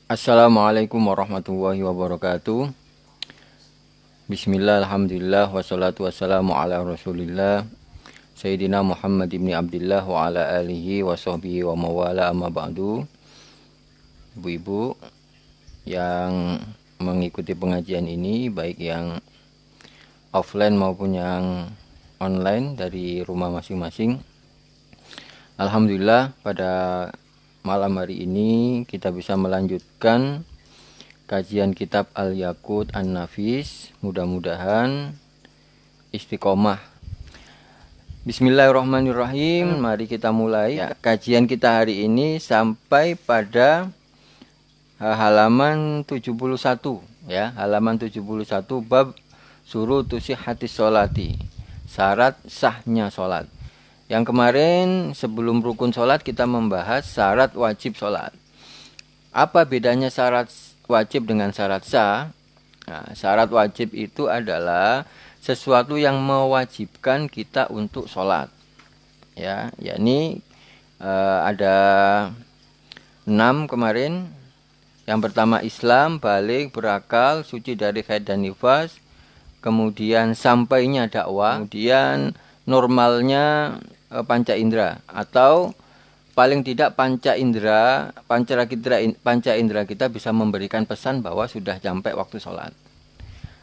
Assalamualaikum warahmatullahi wabarakatuh. Bismillah, alhamdulillah, wassalatu wassalamu ala rasulillah Sayyidina Muhammad ibn Abdullah wa ala alihi wa sahbihi wa mawala amma ba'du. Ibu-ibu yang mengikuti pengajian ini, baik yang offline maupun yang online dari rumah masing-masing, alhamdulillah pada malam hari ini kita bisa melanjutkan kajian kitab Al-Yaqut An-Nafis. Mudah-mudahan istiqomah. Bismillahirrahmanirrahim. Mari kita mulai kajian kita hari ini sampai pada halaman 71 ya, halaman 71 bab surutu sihhatis sholati, syarat sahnya sholat. Yang kemarin sebelum rukun sholat kita membahas syarat wajib sholat. Apa bedanya syarat wajib dengan syarat sah? Nah, syarat wajib itu adalah sesuatu yang mewajibkan kita untuk sholat. Ya, yakni ada 6 kemarin. Yang pertama Islam, balik, berakal, suci dari haid dan nifas. Kemudian sampainya dakwah. Kemudian normalnya panca indera, atau paling tidak panca indera kita bisa memberikan pesan bahwa sudah sampai waktu sholat.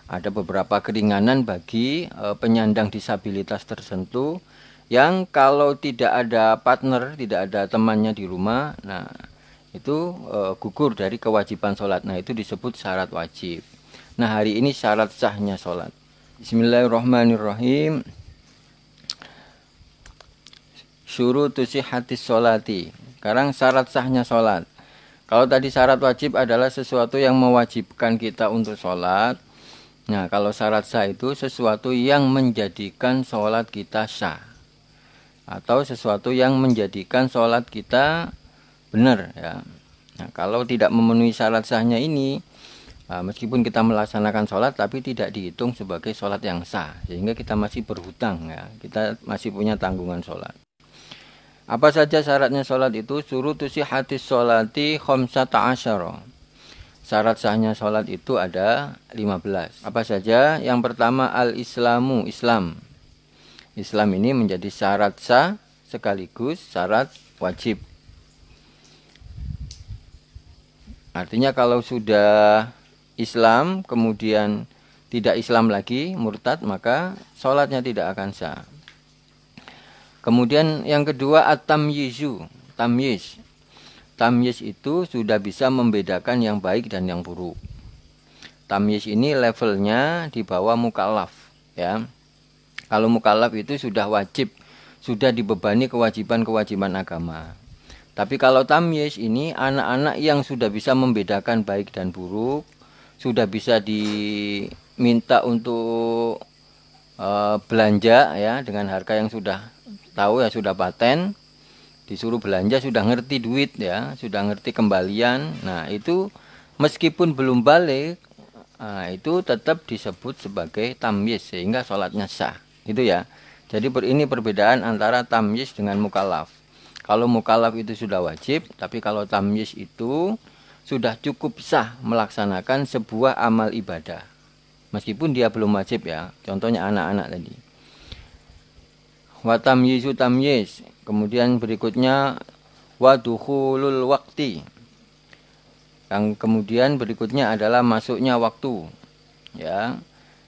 Ada beberapa keringanan bagi penyandang disabilitas tertentu yang kalau tidak ada partner, tidak ada temannya di rumah, nah itu gugur dari kewajiban sholat. Nah itu disebut syarat wajib. Nah hari ini syarat sahnya sholat. Bismillahirrahmanirrahim. Syurutu sihhatis sholati. Sekarang syarat sahnya sholat. Kalau tadi syarat wajib adalah sesuatu yang mewajibkan kita untuk sholat. Nah kalau syarat sah itu sesuatu yang menjadikan sholat kita sah, atau sesuatu yang menjadikan sholat kita benar ya. Nah kalau tidak memenuhi syarat sahnya ini, meskipun kita melaksanakan sholat tapi tidak dihitung sebagai sholat yang sah, sehingga kita masih berhutang ya, kita masih punya tanggungan sholat. Apa saja syaratnya sholat itu? Syurutu sihhatis sholati khamsata asyara. Syarat sahnya sholat itu ada 15. Apa saja? Yang pertama al-islamu, Islam. Islam ini menjadi syarat sah sekaligus syarat wajib. Artinya kalau sudah Islam kemudian tidak Islam lagi, murtad, maka sholatnya tidak akan sah. Kemudian yang kedua at-tamyizu, tamyiz. Tamyiz itu sudah bisa membedakan yang baik dan yang buruk. Tamyiz ini levelnya di bawah mukallaf ya. Kalau mukallaf itu sudah wajib, sudah dibebani kewajiban-kewajiban agama. Tapi kalau tamyiz ini anak-anak yang sudah bisa membedakan baik dan buruk, sudah bisa diminta untuk belanja ya dengan harga yang sudah tahu ya, sudah paten, disuruh belanja, sudah ngerti duit ya, sudah ngerti kembalian. Nah itu meskipun belum balik, itu tetap disebut sebagai tamyiz sehingga sholatnya sah. Itu ya. Jadi ini perbedaan antara tamyiz dengan mukallaf. Kalau mukallaf itu sudah wajib, tapi kalau tamyiz itu sudah cukup sah melaksanakan sebuah amal ibadah, meskipun dia belum wajib ya. Contohnya anak-anak tadi. Wa tamyizu tamyiz. Kemudian berikutnya wa dukhulul waqti. Yang kemudian berikutnya adalah masuknya waktu. Ya.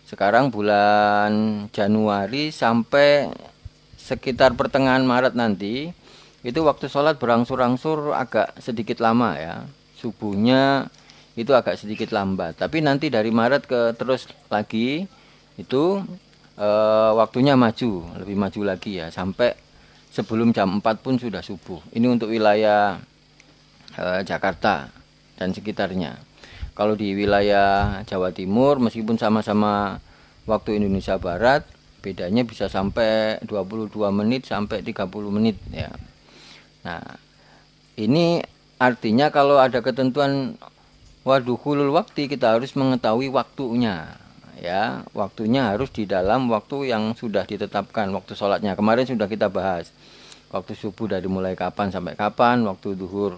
Sekarang bulan Januari sampai sekitar pertengahan Maret nanti, itu waktu sholat berangsur-angsur agak sedikit lama ya. Subuhnya itu agak sedikit lambat. Tapi nanti dari Maret ke terus lagi itu waktunya maju, lebih maju lagi ya, sampai sebelum jam 4 pun sudah subuh. Ini untuk wilayah Jakarta dan sekitarnya. Kalau di wilayah Jawa Timur, meskipun sama-sama waktu Indonesia Barat, bedanya bisa sampai 22 menit sampai 30 menit ya. Nah, ini artinya kalau ada ketentuan wadukhulul waktu, kita harus mengetahui waktunya. Ya, waktunya harus di dalam waktu yang sudah ditetapkan, waktu sholatnya. Kemarin sudah kita bahas waktu subuh dari mulai kapan sampai kapan, waktu duhur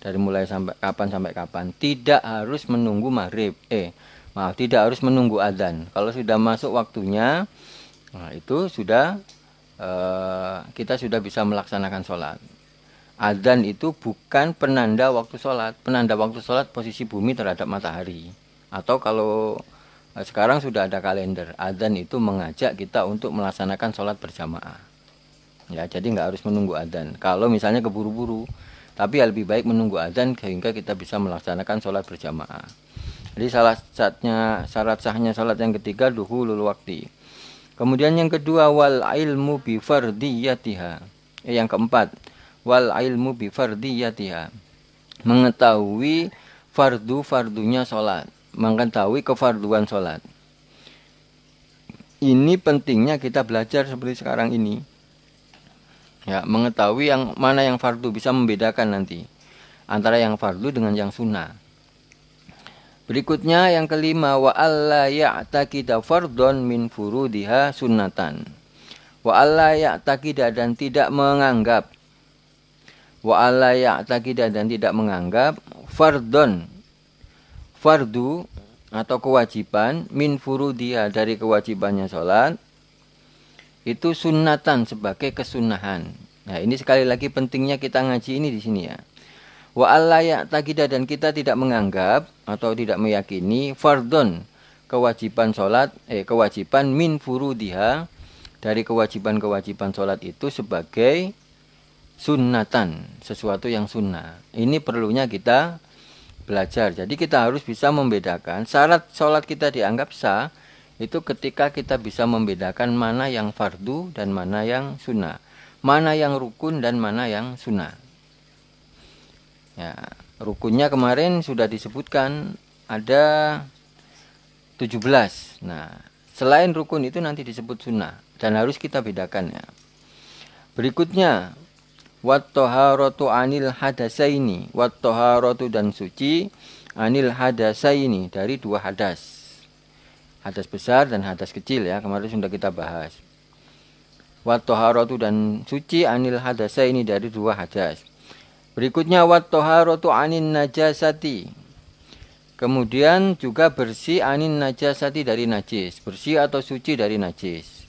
Dari mulai sampai kapan. Tidak harus menunggu maghrib. Tidak harus menunggu adzan. Kalau sudah masuk waktunya, nah itu sudah kita sudah bisa melaksanakan sholat. Adzan itu bukan penanda waktu sholat. Penanda waktu sholat posisi bumi terhadap matahari. Atau kalau sekarang sudah ada kalender. Adzan itu mengajak kita untuk melaksanakan sholat berjamaah. Ya, jadi nggak harus menunggu adzan. Kalau misalnya keburu-buru, tapi lebih baik menunggu adzan sehingga kita bisa melaksanakan sholat berjamaah. Jadi syarat sahnya sholat yang ketiga duhulul waqti. Kemudian yang kedua wal ilmu bi fardiyatiha. Yang keempat wal ilmu bi fardiyatiha. Mengetahui fardunya sholat, mengetahui kefarduan sholat. Ini pentingnya kita belajar seperti sekarang ini. Ya, mengetahui yang mana yang fardu, bisa membedakan nanti antara yang fardu dengan yang sunnah. Berikutnya yang kelima wa alla ya'taqida fardhon min furudiha sunnatan. Wa alla ya'taqida dan tidak menganggap. Wa alla ya'taqida dan tidak menganggap fardhon, fardu atau kewajiban min furudiha dari kewajibannya sholat itu sunnatan sebagai kesunahan. Nah, ini sekali lagi pentingnya kita ngaji ini di sini ya. Wa alla ya'taqida dan kita tidak menganggap atau tidak meyakini fardhon kewajiban salat kewajiban min furudiha dari kewajiban-kewajiban salat itu sebagai sunnatan, sesuatu yang sunnah. Ini perlunya kita belajar. Jadi kita harus bisa membedakan syarat salat kita dianggap sah itu ketika kita bisa membedakan mana yang fardu dan mana yang sunnah, mana yang rukun dan mana yang sunnah. Ya, rukunnya kemarin sudah disebutkan ada 17. Nah, selain rukun itu nanti disebut sunnah dan harus kita bedakan ya. Berikutnya wat taharatu anil hadasaini, wat taharatu dan suci anil hadasaini dari dua hadas. Hadas besar dan hadas kecil ya, kemarin sudah kita bahas. Wat taharatu dan suci anil hadasa ini dari dua hadas. Berikutnya wat taharatu anin najasati. Kemudian juga bersih anin najasati dari najis, bersih atau suci dari najis.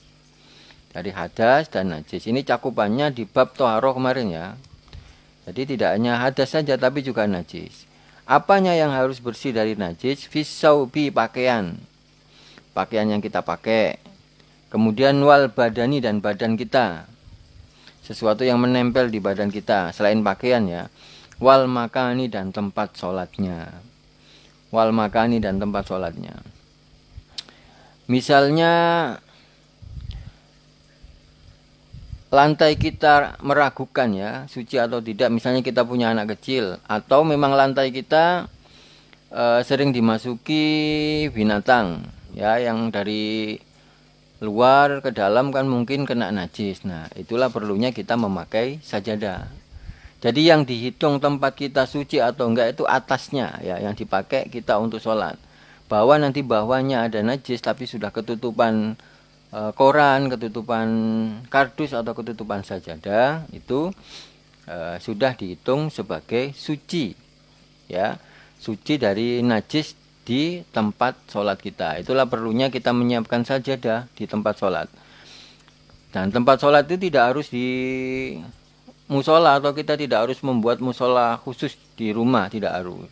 Dari hadas dan najis. Ini cakupannya di bab taharah kemarin ya. Jadi tidak hanya hadas saja tapi juga najis. Apanya yang harus bersih dari najis? Fisaubi pakaian. Pakaian yang kita pakai. Kemudian wal badani dan badan kita. Sesuatu yang menempel di badan kita selain pakaian ya. Wal makani dan tempat sholatnya. Wal makani dan tempat sholatnya. Misalnya lantai kita meragukan ya, suci atau tidak. Misalnya kita punya anak kecil atau memang lantai kita sering dimasuki binatang. Ya, yang dari luar ke dalam kan mungkin kena najis. Nah, itulah perlunya kita memakai sajadah. Jadi yang dihitung tempat kita suci atau enggak itu atasnya ya, yang dipakai kita untuk sholat. Bahwa nanti bawahnya ada najis tapi sudah ketutupan koran, ketutupan kardus atau ketutupan sajadah, itu sudah dihitung sebagai suci. Ya, suci dari najis di tempat sholat kita. Itulah perlunya kita menyiapkan sajadah di tempat sholat. Dan tempat sholat itu tidak harus di musola atau kita tidak harus membuat musola khusus di rumah, tidak harus.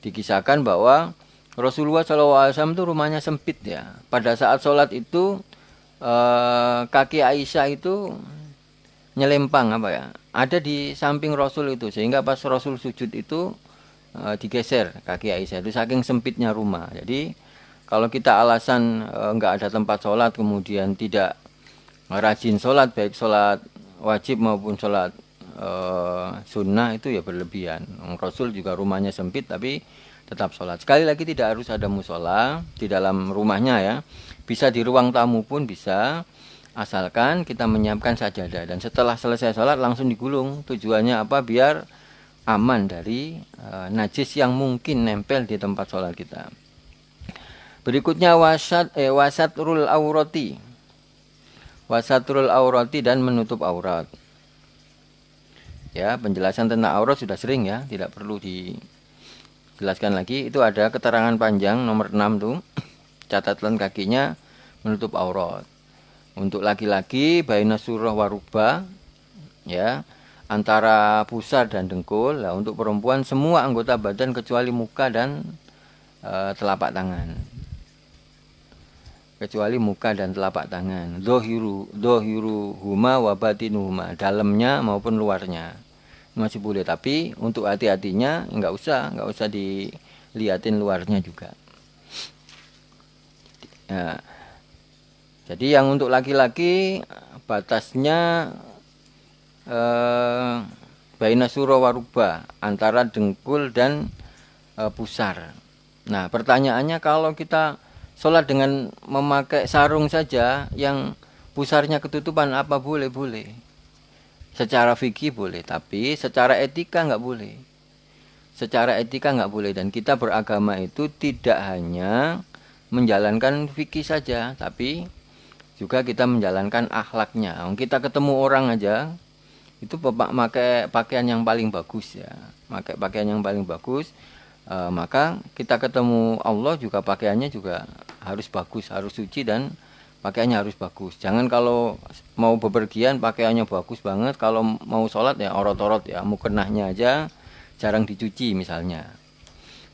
Dikisahkan bahwa Rasulullah SAW itu rumahnya sempit ya. Pada saat sholat itu kaki Aisyah itu nyelempang apa ya? Ada di samping Rasul itu, sehingga pas Rasul sujud itu digeser kaki Aisyah itu saking sempitnya rumah. Jadi kalau kita alasan enggak ada tempat sholat kemudian tidak rajin sholat, baik sholat wajib maupun sholat sunnah, itu ya berlebihan. Rasul juga rumahnya sempit tapi tetap sholat. Sekali lagi tidak harus ada musola di dalam rumahnya ya, bisa di ruang tamu pun bisa, asalkan kita menyiapkan sajadah dan setelah selesai sholat langsung digulung. Tujuannya apa? Biar aman dari najis yang mungkin nempel di tempat sholat kita. Berikutnya wasatrul aurati. Wasatrul aurati dan menutup aurat. Ya, penjelasan tentang aurat sudah sering ya, tidak perlu dijelaskan lagi. Itu ada keterangan panjang nomor 6 tuh. Catatan kakinya menutup aurat. Untuk laki-laki baina surah waruba, ya, antara pusar dan dengkul. Nah, untuk perempuan semua anggota badan kecuali muka dan telapak tangan. Kecuali muka dan telapak tangan. Dohiru huma wa batinuhuma, dalamnya maupun luarnya masih boleh, tapi untuk hati-hatinya nggak usah dilihatin luarnya juga. Ya. Jadi yang untuk laki-laki batasnya baina surah waruba, antara dengkul dan pusar. Nah, pertanyaannya, kalau kita sholat dengan memakai sarung saja yang pusarnya ketutupan, apa boleh? Boleh. Secara fikih boleh, tapi secara etika nggak boleh. Secara etika nggak boleh. Dan kita beragama itu tidak hanya menjalankan fikih saja, tapi juga kita menjalankan akhlaknya. Kita ketemu orang aja, itu pakai pakaian yang paling bagus ya. Pakai pakaian yang paling bagus, maka kita ketemu Allah juga pakaiannya juga harus bagus, harus suci, dan pakaiannya harus bagus. Jangan kalau mau bepergian pakaiannya bagus banget, kalau mau sholat ya orot-orot ya, mukenahnya aja jarang dicuci misalnya.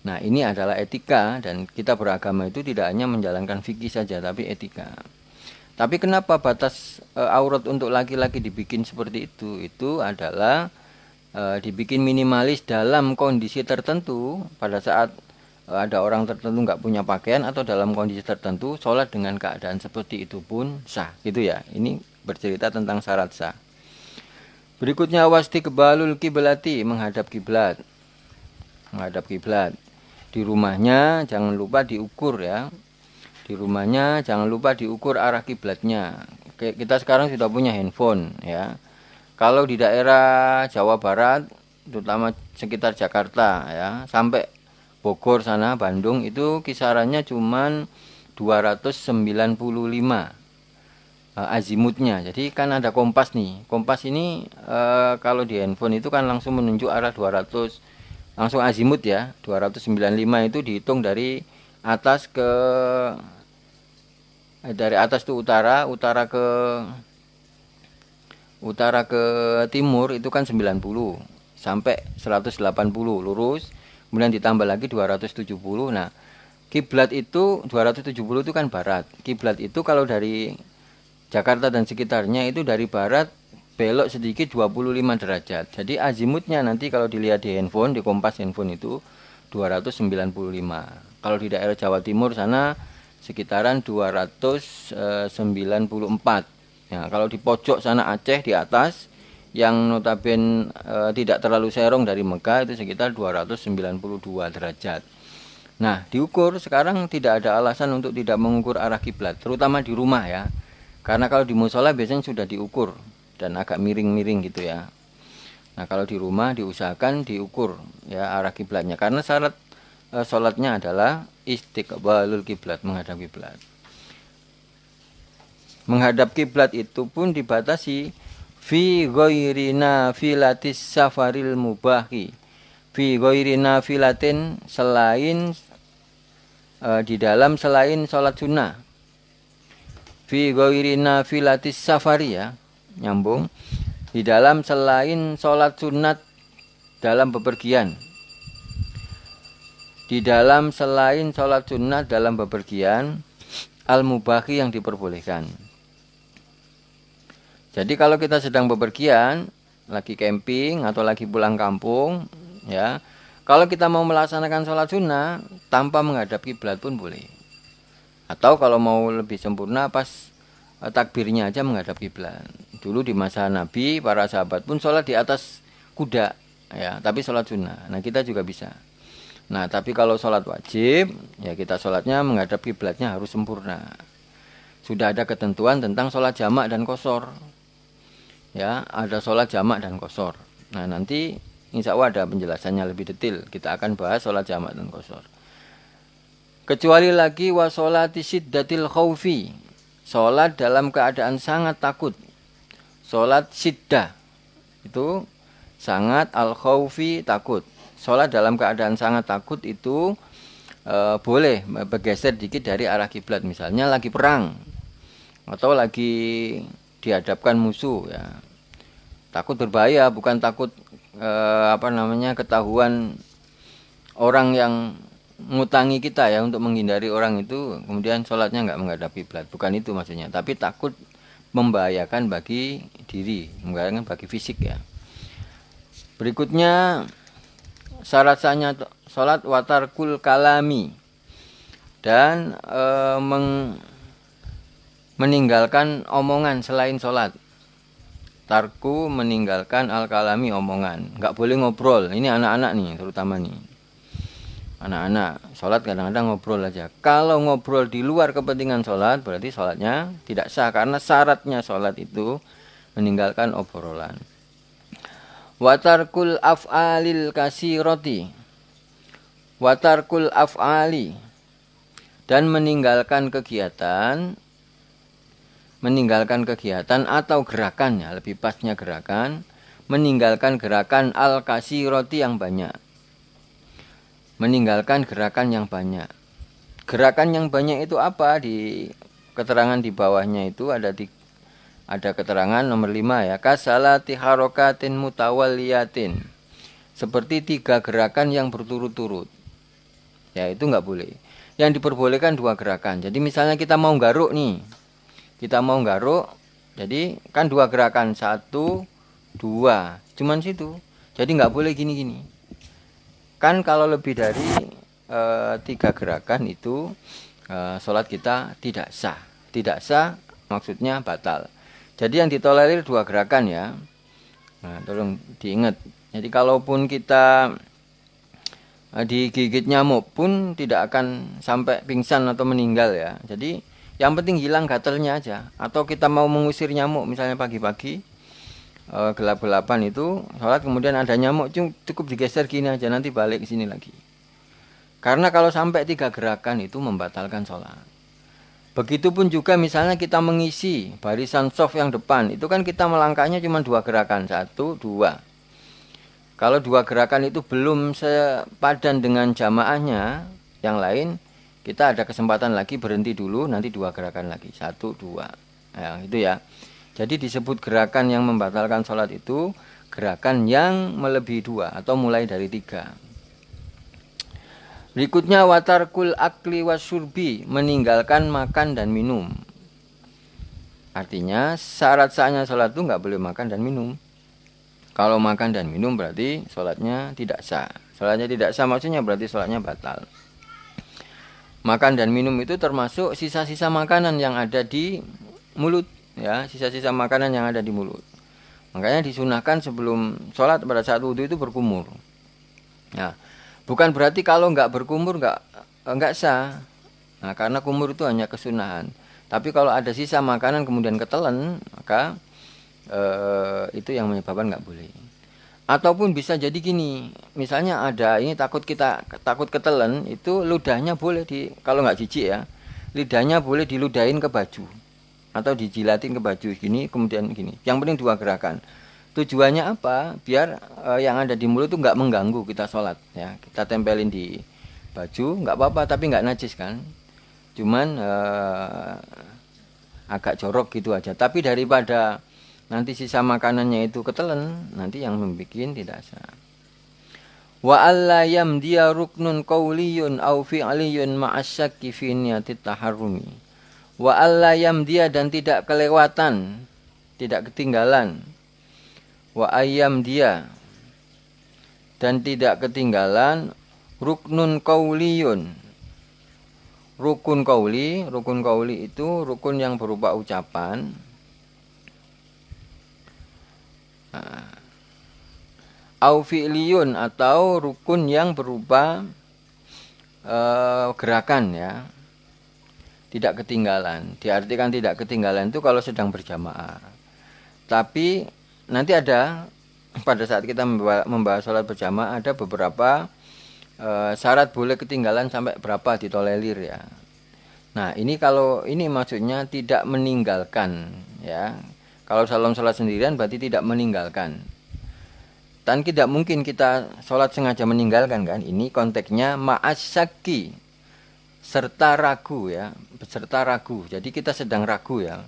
Nah, ini adalah etika, dan kita beragama itu tidak hanya menjalankan fikih saja, tapi etika. Tapi kenapa batas aurat untuk laki-laki dibikin seperti itu? Itu adalah dibikin minimalis dalam kondisi tertentu, pada saat ada orang tertentu nggak punya pakaian, atau dalam kondisi tertentu sholat dengan keadaan seperti itu pun sah, gitu ya. Ini bercerita tentang syarat sah. Berikutnya wastiqbalul kiblati, menghadap kiblat. Menghadap kiblat. Di rumahnya jangan lupa diukur ya. Di rumahnya jangan lupa diukur arah kiblatnya. Kita sekarang sudah punya handphone ya. Kalau di daerah Jawa Barat, terutama sekitar Jakarta ya, sampai Bogor sana, Bandung, itu kisarannya cuman 295 azimutnya. Jadi kan ada kompas nih. Kompas ini kalau di handphone itu kan langsung menunjuk arah 200, langsung azimut ya. 295 itu dihitung dari atas itu utara ke timur itu kan 90 sampai 180 lurus. Kemudian ditambah lagi 270. Nah, kiblat itu 270 itu kan barat. Kiblat itu kalau dari Jakarta dan sekitarnya itu dari barat belok sedikit 25 derajat. Jadi azimutnya nanti kalau dilihat di handphone, di kompas handphone itu 295. Kalau di daerah Jawa Timur sana sekitaran 294. Ya, kalau di pojok sana Aceh di atas, yang notabene tidak terlalu serong dari Mekah, itu sekitar 292 derajat. Nah, diukur sekarang tidak ada alasan untuk tidak mengukur arah kiblat, terutama di rumah ya. Karena kalau di musola biasanya sudah diukur dan agak miring-miring gitu ya. Nah, kalau di rumah diusahakan diukur ya arah kiblatnya, karena syarat sholatnya adalah istiqbalul kiblat, menghadap kiblat. Menghadap kiblat itu pun dibatasi fi ghairi nafilatis safaril mubahi. Fi ghairi nafilatin, selain di dalam selain sholat sunnah. Fi ghairi nafilatis safari ya, nyambung. Di dalam selain sholat sunat dalam bepergian. Di dalam selain sholat sunat dalam bepergian, al-mubahi, yang diperbolehkan. Jadi kalau kita sedang bepergian, lagi camping atau lagi pulang kampung, ya, kalau kita mau melaksanakan sholat sunnah tanpa menghadap kiblat pun boleh. Atau kalau mau lebih sempurna, pas takbirnya aja menghadap kiblat. Dulu di masa Nabi, para sahabat pun sholat di atas kuda, ya, tapi sholat sunnah. Nah, kita juga bisa. Nah, tapi kalau sholat wajib, ya kita sholatnya menghadap kiblatnya harus sempurna. Sudah ada ketentuan tentang sholat jamak dan qashar. Ya, ada sholat jamak dan qashar. Nah, nanti insya Allah ada penjelasannya lebih detail. Kita akan bahas sholat jamak dan qashar. Kecuali lagi wa sholati siddatil khaufi, sholat dalam keadaan sangat takut. Sholat siddah itu sangat, al khaufi takut. Sholat dalam keadaan sangat takut itu boleh bergeser dikit dari arah kiblat, misalnya lagi perang atau lagi dihadapkan musuh ya. Takut berbahaya, bukan takut ketahuan orang yang ngutangi kita ya, untuk menghindari orang itu kemudian sholatnya nggak menghadap kiblat, bukan itu maksudnya, tapi takut membahayakan bagi diri, membahayakan bagi fisik ya. Berikutnya syarat sahnya sholat watarkul kalami, dan meninggalkan omongan selain sholat. Tarku meninggalkan al-kalami, omongan. Nggak boleh ngobrol. Ini anak-anak nih terutama nih. Anak-anak sholat kadang-kadang ngobrol aja. Kalau ngobrol di luar kepentingan sholat, berarti sholatnya tidak sah. Karena syaratnya sholat itu meninggalkan obrolan. Watarkul af'alil kasiroti, watarkul af'ali, dan meninggalkan kegiatan atau gerakan ya, lebih pasnya gerakan, meninggalkan gerakan al kasiroti yang banyak. Meninggalkan gerakan yang banyak. Gerakan yang banyak itu apa? Di keterangan di bawahnya itu ada keterangan nomor 5 ya. Kasalati harokatin mutawaliyatin. Seperti 3 gerakan yang berturut-turut. Ya itu nggak boleh. Yang diperbolehkan 2 gerakan. Jadi misalnya kita mau garuk nih. Kita mau garuk. Jadi kan 2 gerakan. 1, 2. Cuman situ. Jadi nggak boleh gini-gini. Kan kalau lebih dari 3 gerakan itu sholat kita tidak sah. Tidak sah maksudnya batal. Jadi yang ditolerir 2 gerakan ya. Nah, tolong diingat. Jadi kalaupun kita digigit nyamuk pun tidak akan sampai pingsan atau meninggal ya. Jadi yang penting hilang gatalnya aja. Atau kita mau mengusir nyamuk misalnya pagi-pagi gelap-gelapan itu sholat, kemudian ada nyamuk, cukup digeser gini aja, nanti balik ke sini lagi. Karena kalau sampai 3 gerakan itu membatalkan sholat. Begitupun juga misalnya kita mengisi barisan soft yang depan, itu kan kita melangkahnya cuma 2 gerakan, 1, 2. Kalau 2 gerakan itu belum sepadan dengan jamaahnya yang lain, kita ada kesempatan lagi berhenti dulu, nanti 2 gerakan lagi, 1, 2. Nah, itu ya. Jadi disebut gerakan yang membatalkan sholat itu gerakan yang melebihi 2 atau mulai dari 3. Berikutnya watarkul akli wasyurbi, meninggalkan makan dan minum. Artinya syarat sahnya sholat itu nggak boleh makan dan minum. Kalau makan dan minum berarti sholatnya tidak sah. Sholatnya tidak sah maksudnya berarti sholatnya batal. Makan dan minum itu termasuk sisa-sisa makanan yang ada di mulut. Ya, sisa-sisa makanan yang ada di mulut. Makanya disunahkan sebelum sholat pada saat wudhu itu berkumur. Ya, bukan berarti kalau nggak berkumur nggak sah. Nah, karena kumur itu hanya kesunahan. Tapi kalau ada sisa makanan kemudian ketelan, maka itu yang menyebabkan nggak boleh. Ataupun bisa jadi gini, misalnya ada ini takut ketelan, itu ludahnya boleh kalau nggak jijik ya, lidahnya boleh diludahin ke baju. Atau dijilatin ke baju gini, kemudian gini. Yang penting 2 gerakan. Tujuannya apa? Biar yang ada di mulut itu nggak mengganggu kita sholat. Ya, kita tempelin di baju, nggak apa-apa, tapi nggak najis kan. Cuman agak jorok gitu aja. Tapi daripada nanti sisa makanannya itu ketelen, nanti yang membuat tidak sah. Wa alla yamdiya ruknun qauliyun au fi'liyun ma'asyakki fi niyatit taharrumi. Wa allayam dia, dan tidak kelewatan, tidak ketinggalan. Wa ayam dia, dan tidak ketinggalan ruknun qauliyun. Rukun qauli itu rukun yang berupa ucapan. Au fi'liyun, atau rukun yang berupa gerakan ya. Tidak ketinggalan. Diartikan tidak ketinggalan itu kalau sedang berjamaah. Tapi nanti ada pada saat kita membahas sholat berjamaah ada beberapa syarat boleh ketinggalan sampai berapa ditolerir ya. Nah ini kalau ini maksudnya tidak meninggalkan ya. Kalau salam sholat sendirian berarti tidak meninggalkan. Dan tidak mungkin kita sholat sengaja meninggalkan kan. Ini konteksnya ma'asyaki, serta ragu ya, beserta ragu. Jadi kita sedang ragu ya.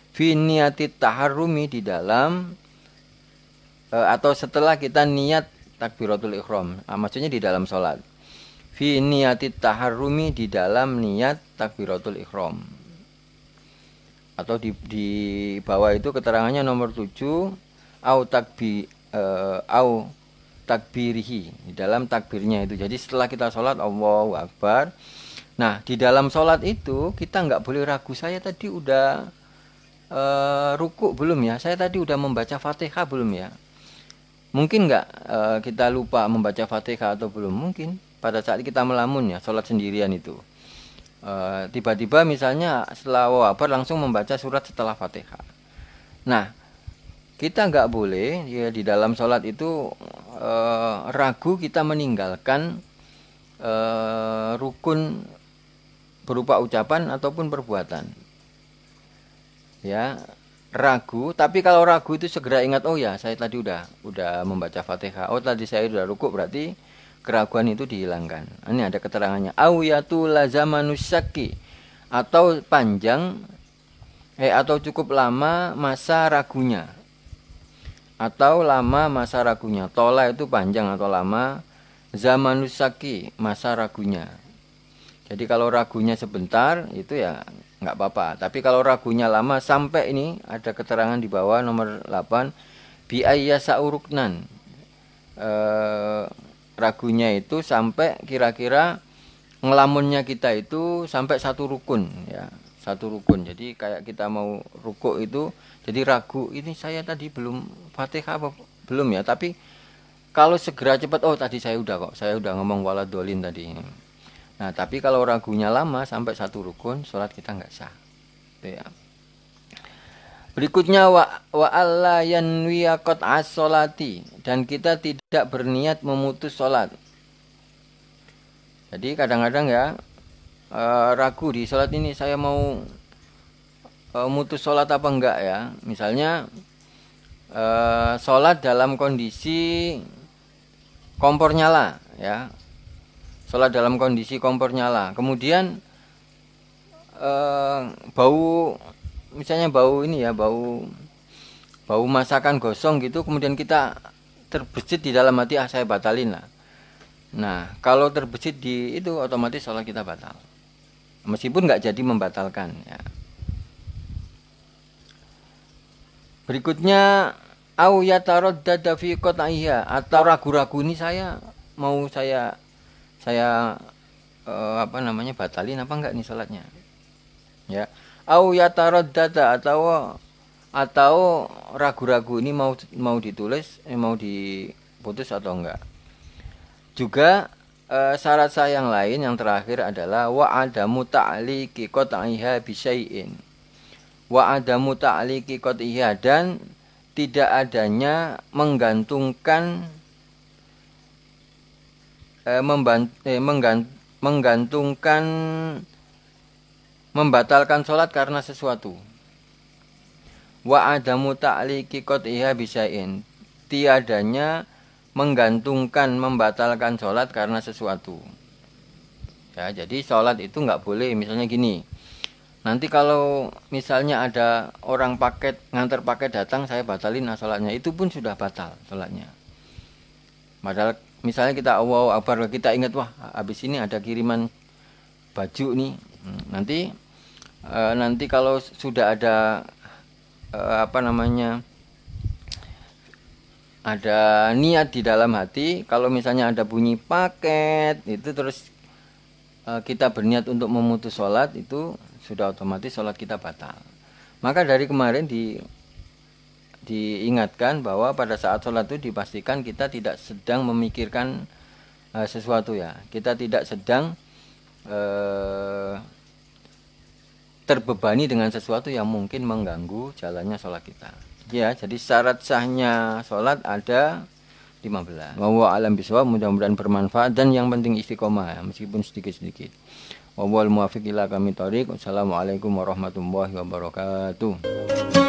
Fi niyatit taharrumi, di dalam atau setelah kita niat takbiratul ihram. Maksudnya di dalam sholat. Fi niyatit taharrumi, di dalam niat takbiratul ihram. Atau di bawah itu keterangannya nomor 7, au takbirihi, di dalam takbirnya itu. Jadi setelah kita sholat Allahu Akbar. Nah di dalam sholat itu kita nggak boleh ragu, saya tadi udah ruku belum ya, saya tadi udah membaca Fatihah belum ya. Mungkin nggak kita lupa membaca Fatihah atau belum? Mungkin pada saat kita melamun ya, sholat sendirian itu tiba-tiba misalnya setelah Allahu Akbar langsung membaca surat setelah Fatihah. Nah kita nggak boleh ya di dalam sholat itu ragu kita meninggalkan rukun berupa ucapan ataupun perbuatan. Ya, ragu. Tapi kalau ragu itu segera ingat, oh ya saya tadi udah membaca Fatihah. Oh tadi saya udah ruku, berarti keraguan itu dihilangkan. Ini ada keterangannya. Au yatu lazamanusaki, atau panjang atau cukup lama masa ragunya. Atau lama masa ragunya. Tola itu panjang atau lama. Zamanusaki, masa ragunya. Jadi kalau ragunya sebentar itu ya nggak apa-apa. Tapi kalau ragunya lama sampai, ini ada keterangan di bawah nomor 8, biaya sauruknan. Ragunya itu sampai kira-kira ngelamunnya kita itu sampai 1 rukun ya. 1 rukun. Jadi kayak kita mau rukuk itu, jadi ragu, ini saya tadi belum Fatihah apa belum ya. Tapi kalau segera cepat, oh tadi saya udah ngomong waladolin tadi. Nah tapi kalau ragunya lama sampai 1 rukun, sholat kita nggak sah. Itu ya. Berikutnya wa alla yanwiya qat'as sholati, dan kita tidak berniat memutus sholat. Jadi kadang-kadang ya ragu di sholat ini, saya mau mutus sholat apa enggak ya. Misalnya sholat dalam kondisi kompor nyala ya. Sholat dalam kondisi kompor nyala. Kemudian bau, misalnya bau ini ya, bau masakan gosong gitu. Kemudian kita terbesit di dalam hati, saya batalin lah. Nah kalau terbesit di itu, otomatis sholat kita batal. Meskipun nggak jadi membatalkan ya. Berikutnya au yataraddada fi qat'iyya, atau ragu-ragu ini saya batalin apa enggak nih salatnya. Ya. Au yataraddada, atau ragu-ragu ini mau ditulis, mau diputus atau enggak. Juga syarat sah yang lain yang terakhir adalah wa adamu ta'liqi qat'iyha bi syai'in. Wa adamu ta'liqi qat'iyha, dan tidak adanya menggantungkan membatalkan sholat karena sesuatu. Wa adamu ta'liqi qat'iyha bi syai'in, tiadanya menggantungkan membatalkan sholat karena sesuatu. Ya, jadi sholat itu nggak boleh misalnya gini. Nanti kalau misalnya ada orang ngantar paket datang, saya batalin sholatnya, itu pun sudah batal sholatnya. Padahal misalnya kita Allahu Akbar, kita ingat, wah habis ini ada kiriman baju nih. Nanti kalau sudah ada ada niat di dalam hati, kalau misalnya ada bunyi paket itu, terus kita berniat untuk memutus sholat, itu sudah otomatis sholat kita batal. Maka dari kemarin diingatkan bahwa pada saat sholat itu dipastikan kita tidak sedang memikirkan sesuatu ya. Kita tidak sedang terbebani dengan sesuatu yang mungkin mengganggu jalannya sholat kita. Ya, jadi syarat sahnya sholat ada 15. Wallahu a'lam bishawab, mudah-mudahan bermanfaat dan yang penting istiqomah ya, meskipun sedikit-sedikit. Wal muwaffiq ila aqwamit thoriq. Wassalamualaikum warahmatullahi wabarakatuh.